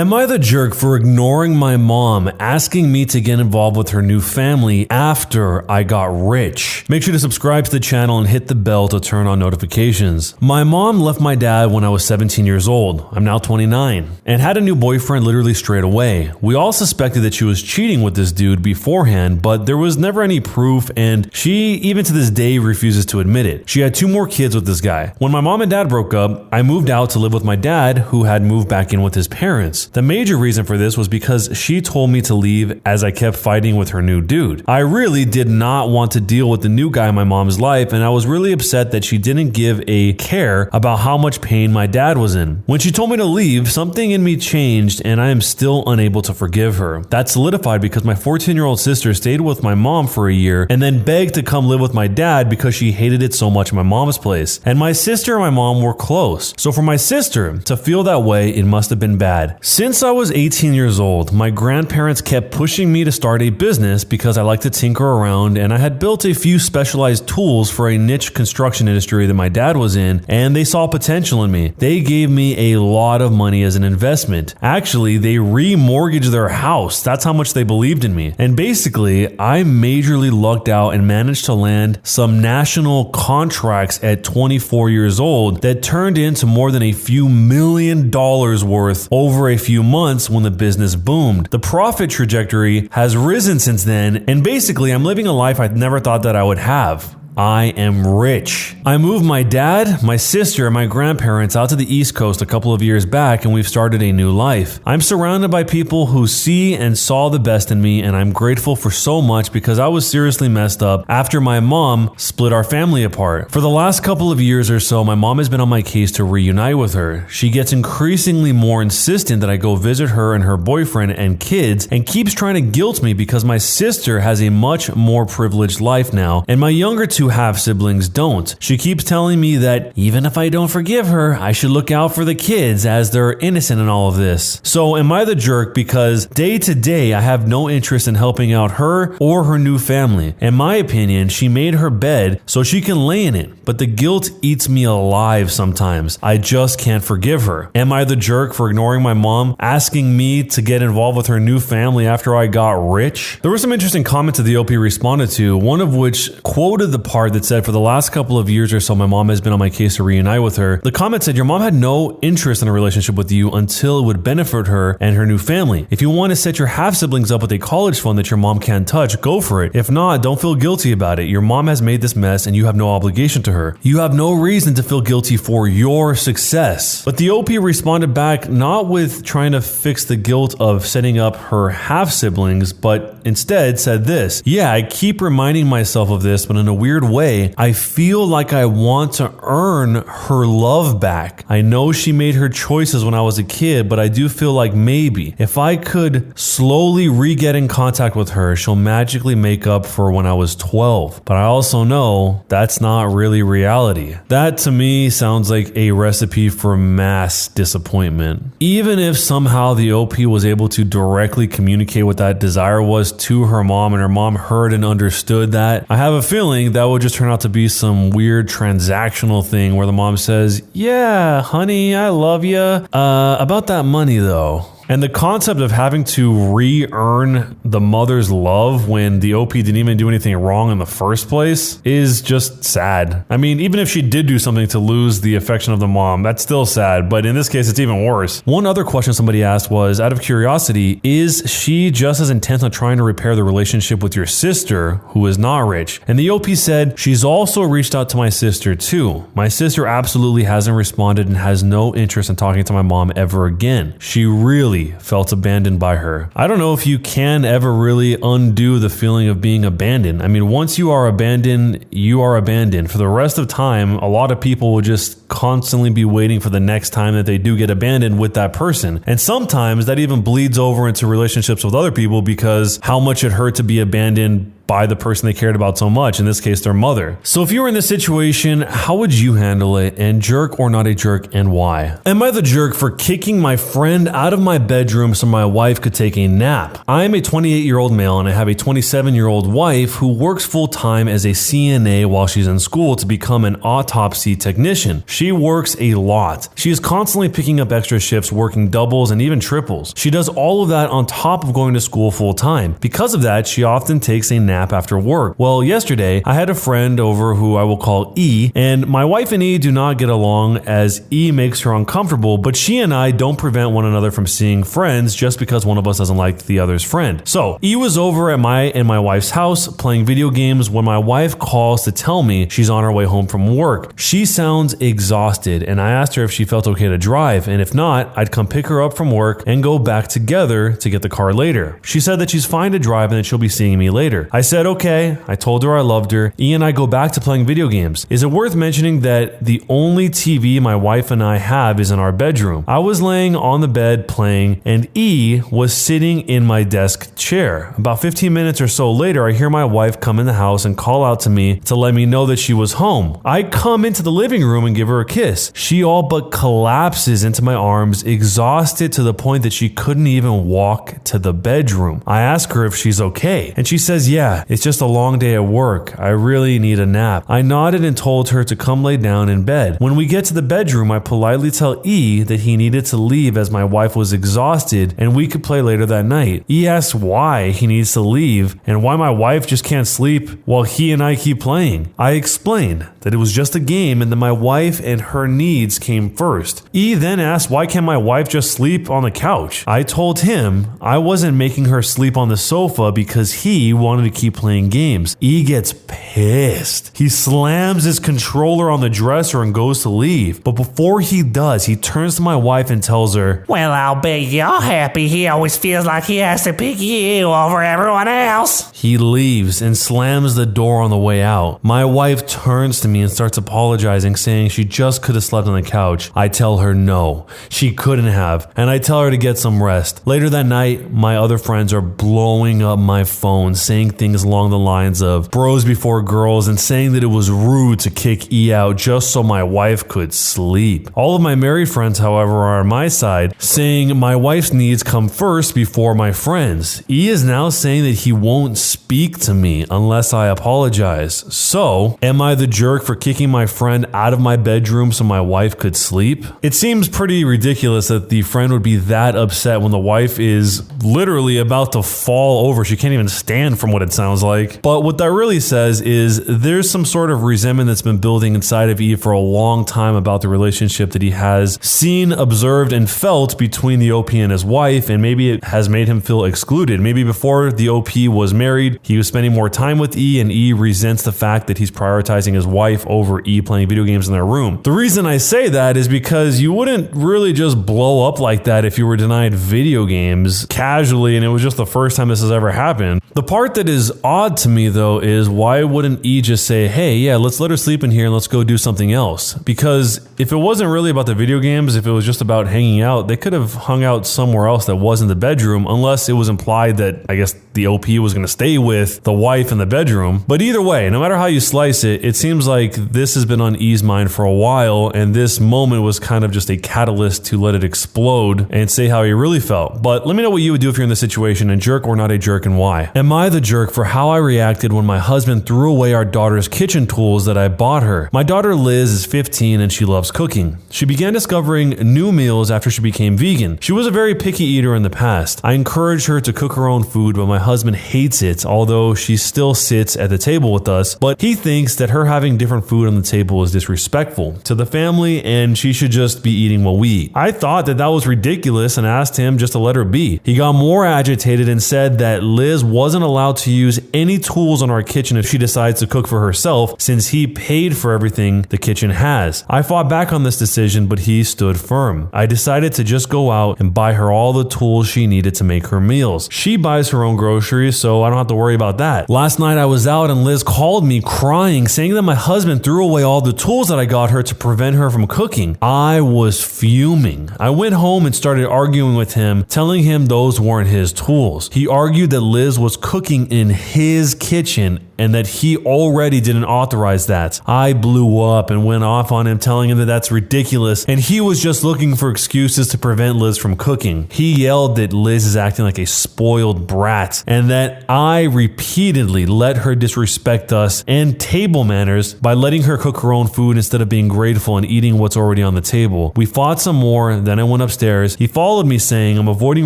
Am I the jerk for ignoring my mom asking me to get involved with her new family after I got rich? Make sure to subscribe to the channel and hit the bell to turn on notifications. My mom left my dad when I was 17 years old. I'm now 29 and had a new boyfriend literally straight away. We all suspected that she was cheating with this dude beforehand, but there was never any proof, and she, even to this day, refuses to admit it. She had 2 more kids with this guy. When my mom and dad broke up, I moved out to live with my dad, who had moved back in with his parents. The major reason for this was because she told me to leave as I kept fighting with her new dude. I really did not want to deal with the new guy in my mom's life, and I was really upset that she didn't give a care about how much pain my dad was in. When she told me to leave, something in me changed, and I am still unable to forgive her. That solidified because my 14-year-old sister stayed with my mom for a year and then begged to come live with my dad because she hated it so much in my mom's place. And my sister and my mom were close. So for my sister to feel that way, it must have been bad. Since I was 18 years old, my grandparents kept pushing me to start a business because I like to tinker around, and I had built a few specialized tools for a niche construction industry that my dad was in, and they saw potential in me. They gave me a lot of money as an investment. Actually, they remortgaged their house. That's how much they believed in me. And basically, I majorly lucked out and managed to land some national contracts at 24 years old that turned into more than a few $1 million worth over a few months when the business boomed. The profit trajectory has risen since then, and basically I'm living a life I never thought that I would have. I am rich. I moved my dad, my sister, and my grandparents out to the East Coast a couple of years back, and we've started a new life. I'm surrounded by people who see and saw the best in me, and I'm grateful for so much because I was seriously messed up after my mom split our family apart. For the last couple of years or so, my mom has been on my case to reunite with her. She gets increasingly more insistent that I go visit her and her boyfriend and kids, and keeps trying to guilt me because my sister has a much more privileged life now, and my younger 2 half-siblings don't. She keeps telling me that even if I don't forgive her, I should look out for the kids as they're innocent in all of this. So am I the jerk because day to day I have no interest in helping out her or her new family? In my opinion, she made her bed so she can lay in it, but the guilt eats me alive sometimes. I just can't forgive her. Am I the jerk for ignoring my mom asking me to get involved with her new family after I got rich? There were some interesting comments that the OP responded to, one of which quoted the part that said, for the last couple of years or so, my mom has been on my case to reunite with her. The comment said, your mom had no interest in a relationship with you until it would benefit her and her new family. If you want to set your half-siblings up with a college fund that your mom can't touch, go for it. If not, don't feel guilty about it. Your mom has made this mess and you have no obligation to her. You have no reason to feel guilty for your success. But the OP responded back not with trying to fix the guilt of setting up her half-siblings, but instead said this: yeah, I keep reminding myself of this, but in a weird way, I feel like I want to earn her love back. I know she made her choices when I was a kid, but I do feel like maybe if I could slowly re-get in contact with her, she'll magically make up for when I was 12. But I also know that's not really reality. That to me sounds like a recipe for mass disappointment. Even if somehow the OP was able to directly communicate what that desire was to her mom and her mom heard and understood that, I have a feeling that would just turn out to be some weird transactional thing where the mom says, yeah, honey, I love you. About that money though. And the concept of having to re-earn the mother's love when the OP didn't even do anything wrong in the first place is just sad. I mean, even if she did do something to lose the affection of the mom, that's still sad, but in this case, it's even worse. One other question somebody asked was, out of curiosity, is she just as intent on trying to repair the relationship with your sister, who is not rich? And the OP said, she's also reached out to my sister too. My sister absolutely hasn't responded and has no interest in talking to my mom ever again. She really felt abandoned by her. I don't know if you can ever really undo the feeling of being abandoned. I mean, once you are abandoned, you are abandoned. For the rest of time, a lot of people will just constantly be waiting for the next time that they do get abandoned with that person. And sometimes that even bleeds over into relationships with other people because how much it hurt to be abandoned by the person they cared about so much, in this case, their mother. So if you were in this situation, how would you handle it? And jerk or not a jerk, and why? Am I the jerk for kicking my friend out of my bedroom so my wife could take a nap? I am a 28-year-old male and I have a 27-year-old wife who works full-time as a CNA while she's in school to become an autopsy technician. She works a lot. She is constantly picking up extra shifts, working doubles and even triples. She does all of that on top of going to school full-time. Because of that, she often takes a nap after work. Well, yesterday, I had a friend over who I will call E, and my wife and E do not get along as E makes her uncomfortable, but she and I don't prevent one another from seeing friends just because one of us doesn't like the other's friend. So, E was over at my wife's house playing video games when my wife calls to tell me she's on her way home from work. She sounds exhausted, and I asked her if she felt okay to drive, and if not, I'd come pick her up from work and go back together to get the car later. She said that she's fine to drive and that she'll be seeing me later. I said okay. I told her I loved her. E and I go back to playing video games. Is it worth mentioning that the only TV my wife and I have is in our bedroom? I was laying on the bed playing, and E was sitting in my desk chair. About 15 minutes or so later, I hear my wife come in the house and call out to me to let me know that she was home. I come into the living room and give her a kiss. She all but collapses into my arms, exhausted to the point that she couldn't even walk to the bedroom. I ask her if she's okay, and she says, yeah, it's just a long day at work. I really need a nap. I nodded and told her to come lay down in bed. When we get to the bedroom, I politely tell E that he needed to leave as my wife was exhausted and we could play later that night. E asks why he needs to leave and why my wife just can't sleep while he and I keep playing. I explained that it was just a game and that my wife and her needs came first. E then asked why can't my wife just sleep on the couch? I told him I wasn't making her sleep on the sofa because he wanted to keep playing games. E gets pissed. He slams his controller on the dresser and goes to leave. But before he does, he turns to my wife and tells her, well, I'll bet you're happy he always feels like he has to pick you over everyone else. He leaves and slams the door on the way out. My wife turns to me and starts apologizing, saying she just could have slept on the couch. I tell her no, she couldn't have, and I tell her to get some rest. Later that night, my other friends are blowing up my phone, saying things along the lines of bros before girls and saying that it was rude to kick E out just so my wife could sleep. All of my married friends, however, are on my side, saying my wife's needs come first before my friends. E is now saying that he won't speak to me unless I apologize. So, am I the jerk for kicking my friend out of my bedroom so my wife could sleep? It seems pretty ridiculous that the friend would be that upset when the wife is literally about to fall over. She can't even stand from what it sounds like. But what that really says is there's some sort of resentment that's been building inside of E for a long time about the relationship that he has seen, observed, and felt between the OP and his wife, and maybe it has made him feel excluded. Maybe before the OP was married, he was spending more time with E, and E resents the fact that he's prioritizing his wife over E playing video games in their room. The reason I say that is because you wouldn't really just blow up like that if you were denied video games casually and it was just the first time this has ever happened. The part that is odd to me though is why wouldn't E just say, hey, yeah, let's let her sleep in here and let's go do something else? Because if it wasn't really about the video games, if it was just about hanging out, they could have hung out somewhere else that wasn't the bedroom, unless it was implied that, I guess, the OP was going to stay with the wife in the bedroom. But either way, no matter how you slice it, it seems like this has been on E's mind for a while, and this moment was kind of just a catalyst to let it explode and say how he really felt. But let me know what you would do if you're in this situation, and jerk or not a jerk, and why. Am I the jerk for how I reacted when my husband threw away our daughter's kitchen tools that I bought her? My daughter Liz is 15 and she loves cooking. She began discovering new meals after she became vegan. She was a very picky eater in the past. I encouraged her to cook her own food, but my husband hates it, although she still sits at the table with us, but he thinks that her having different food on the table is disrespectful to the family and she should just be eating what we eat. I thought that was ridiculous and asked him just to let her be. He got more agitated and said that Liz wasn't allowed to use any tools on our kitchen if she decides to cook for herself, since he paid for everything the kitchen has. I fought back on this decision, but he stood firm. I decided to just go out and buy her all the tools she needed to make her meals. She buys her own groceries, so I don't have to worry about that. Last night I was out and Liz called me crying, saying that my husband threw away all the tools that I got her to prevent her from cooking. I was fuming. I went home and started arguing with him, telling him those weren't his tools. He argued that Liz was cooking in his kitchen and that he already didn't authorize that. I blew up and went off on him, telling him that that's ridiculous, and he was just looking for excuses to prevent Liz from cooking. He yelled that Liz is acting like a spoiled brat and that I repeatedly let her disrespect us and table manners by letting her cook her own food instead of being grateful and eating what's already on the table. We fought some more, then I went upstairs. He followed me saying I'm avoiding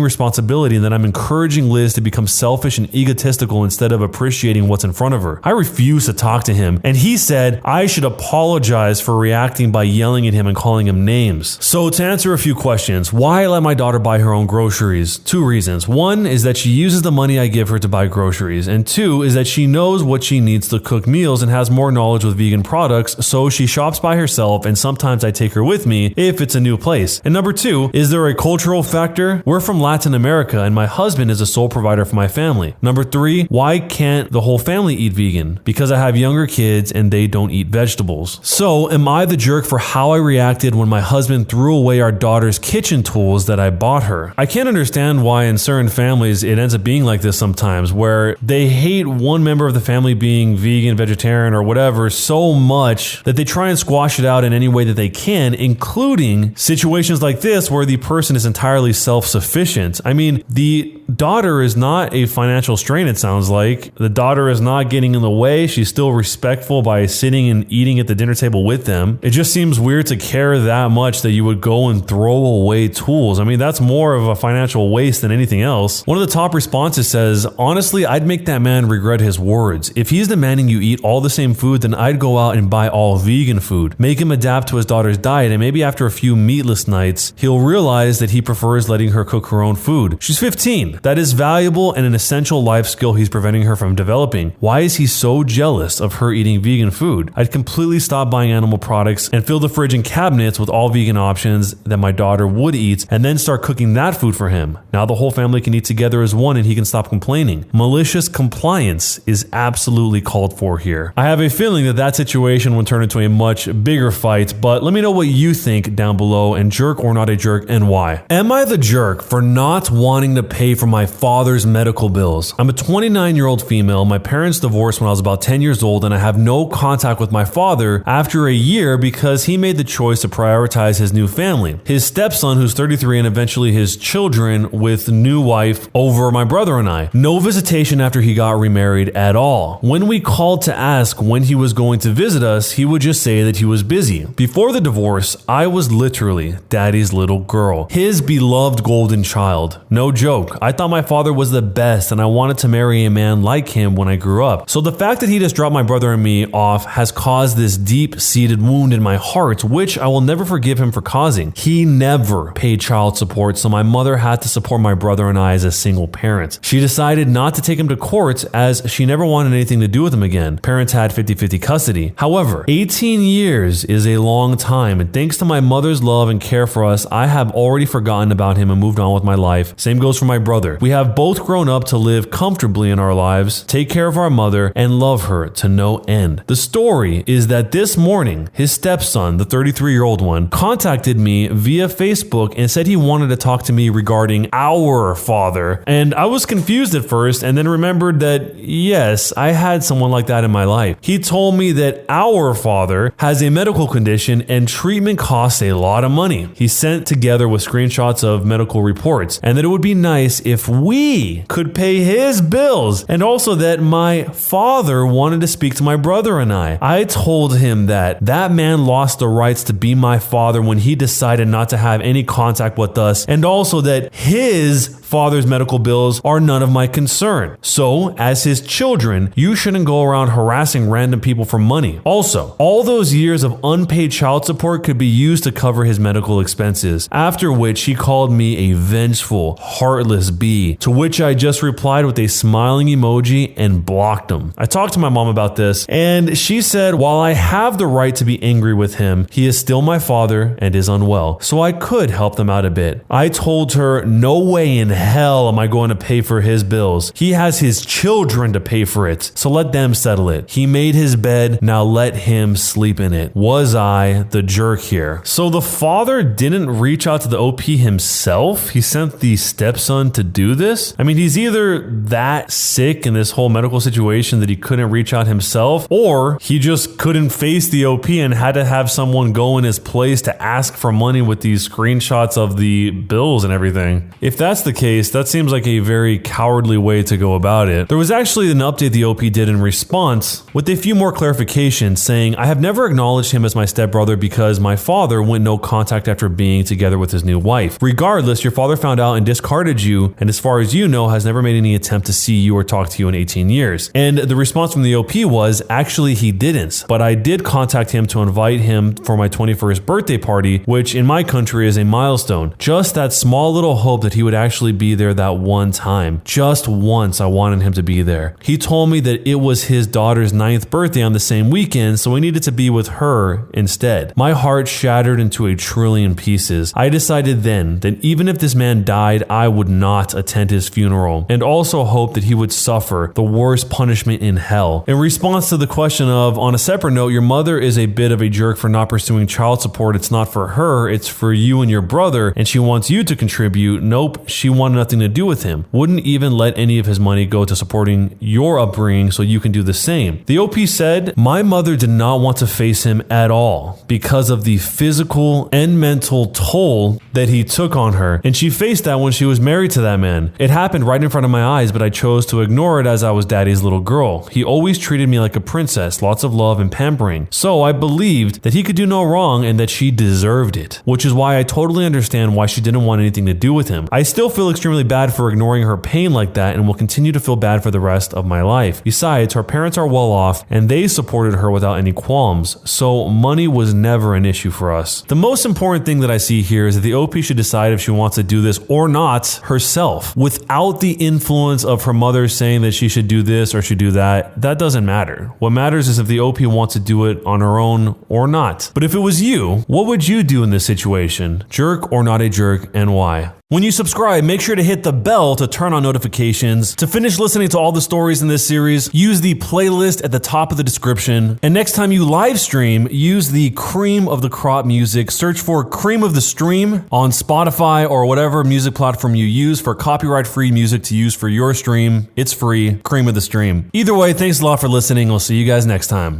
responsibility and that I'm encouraging Liz to become selfish and egotistical instead of appreciating what's in front of her. I refused to talk to him, and he said I should apologize for reacting by yelling at him and calling him names. So to answer a few questions, why let my daughter buy her own groceries? 2 reasons. 1 is that she uses the money I give her to buy groceries, and 2 is that she knows what she needs to cook meals and has more knowledge with vegan products, so she shops by herself, and sometimes I take her with me if it's a new place. And number 2, is there a cultural factor? We're from Latin America, and my husband is the sole provider for my family. Number 3, why can't the whole family eat vegan? Because I have younger kids and they don't eat vegetables. So am I the jerk for how I reacted when my husband threw away our daughter's kitchen tools that I bought her? I can't understand why in certain families it ends up being like this sometimes, where they hate one member of the family being vegan, vegetarian, or whatever so much that they try and squash it out in any way that they can, including situations like this where the person is entirely self-sufficient. I mean, the daughter is not a financial strain, it sounds like. The daughter is not getting in the way. She's still respectful by sitting and eating at the dinner table with them. It just seems weird to care that much that you would go and throw away tools. I mean, that's more of a financial waste than anything else. One of the top responses says, honestly, I'd make that man regret his words. If he's demanding you eat all the same food, then I'd go out and buy all vegan food. Make him adapt to his daughter's diet, and maybe after a few meatless nights, he'll realize that he prefers letting her cook her own food. She's 15. That is valuable and an essential life skill he's preventing her from developing. Why is he so jealous of her eating vegan food? I'd completely stop buying animal products and fill the fridge and cabinets with all vegan options that my daughter would eat, and then start cooking that food for him. Now the whole family can eat together as one and he can stop complaining. Malicious compliance is absolutely called for here. I have a feeling that that situation would turn into a much bigger fight, but let me know what you think down below, and jerk or not a jerk, and why. Am I the jerk for not wanting to pay for my father's medical bills? I'm a 29-year-old female. My parents divorced when I was about 10 years old, and I have no contact with my father after a year because he made the choice to prioritize his new family. His stepson, who's 33, and eventually his children with new wife, over my brother and I. No visitation after he got remarried at all. When we called to ask when he was going to visit us, he would just say that he was busy. Before the divorce, I was literally daddy's little girl, his beloved golden child. No joke. I thought my father was the best and I wanted to marry a man like him when I grew up. So the fact that he just dropped my brother and me off has caused this deep-seated wound in my heart, which I will never forgive him for causing. He never paid child support, so my mother had to support my brother and I as a single parent. She decided not to take him to court as she never wanted anything to do with him again. Parents had 50-50 custody. However, 18 years is a long time, and thanks to my mother's love and care for us, I have already forgotten about him and moved on with my life. Same goes for my brother. We have both grown up to live comfortably in our lives, take care of our mother, and love her to no end. The story is that this morning, his stepson, the 33-year-old one, contacted me via Facebook and said he wanted to talk to me regarding our father. And I was confused at first and then remembered that, yes, I had someone like that in my life. He told me that our father has a medical condition and treatment costs a lot of money. He sent together with screenshots of medical reports, and that it would be nice if we could pay his bills, and also that my father wanted to speak to my brother and I. I told him that that man lost the rights to be my father when he decided not to have any contact with us, and also that his father's medical bills are none of my concern. So, as his children, you shouldn't go around harassing random people for money. Also, all those years of unpaid child support could be used to cover his medical expenses, after which he called me a vengeful, heartless bee, to which I just replied with a smiling emoji and blocked him. victim. I talked to my mom about this, and she said, while I have the right to be angry with him, he is still my father and is unwell, so I could help them out a bit. I told her, no way in hell am I going to pay for his bills. He has his children to pay for it, so let them settle it. He made his bed, now let him sleep in it. Was I the jerk here? So the father didn't reach out to the OP himself? He sent the stepson to do this? I mean, he's either that sick in this whole medical situation that he couldn't reach out himself, or he just couldn't face the OP and had to have someone go in his place to ask for money with these screenshots of the bills and everything. If that's the case, that seems like a very cowardly way to go about it. There was actually an update the OP did in response with a few more clarifications saying, I have never acknowledged him as my stepbrother because my father went no contact after being together with his new wife. Regardless, your father found out and discarded you, and as far as you know, has never made any attempt to see you or talk to you in 18 years. And the response from the OP was, actually he didn't, but I did contact him to invite him for my 21st birthday party, which in my country is a milestone. Just that small little hope that he would actually be there that one time. Just once I wanted him to be there. He told me that it was his daughter's 9th birthday on the same weekend, so we needed to be with her instead. My heart shattered into a trillion pieces. I decided then that even if this man died, I would not attend his funeral, and also hope that he would suffer the worst punishment in hell. In response to the question of, on a separate note, your mother is a bit of a jerk for not pursuing child support. It's not for her, it's for you and your brother, and she wants you to contribute. Nope, she wanted nothing to do with him. Wouldn't even let any of his money go to supporting your upbringing so you can do the same. The OP said, my mother did not want to face him at all because of the physical and mental toll that he took on her, and she faced that when she was married to that man. It happened right in front of my eyes, but I chose to ignore it as I was daddy's little girl. He always treated me like a princess, lots of love and pampering. So I believed that he could do no wrong and that she deserved it, which is why I totally understand why she didn't want anything to do with him. I still feel extremely bad for ignoring her pain like that and will continue to feel bad for the rest of my life. Besides, her parents are well off and they supported her without any qualms, so money was never an issue for us. The most important thing that I see here is that the OP should decide if she wants to do this or not herself, without the influence of her mother saying that she should do this or should do that. That doesn't matter. What matters is if the OP wants to do it on her own or not. But if it was you, what would you do in this situation? Jerk or not a jerk, and why? When you subscribe, make sure to hit the bell to turn on notifications. To finish listening to all the stories in this series, use the playlist at the top of the description. And next time you live stream, use the cream of the crop music. Search for Cream of the Stream on Spotify or whatever music platform you use for copyright-free music to use for your stream. It's free. Cream of the Stream. Either way, thanks a lot for listening. I'll see you guys next time.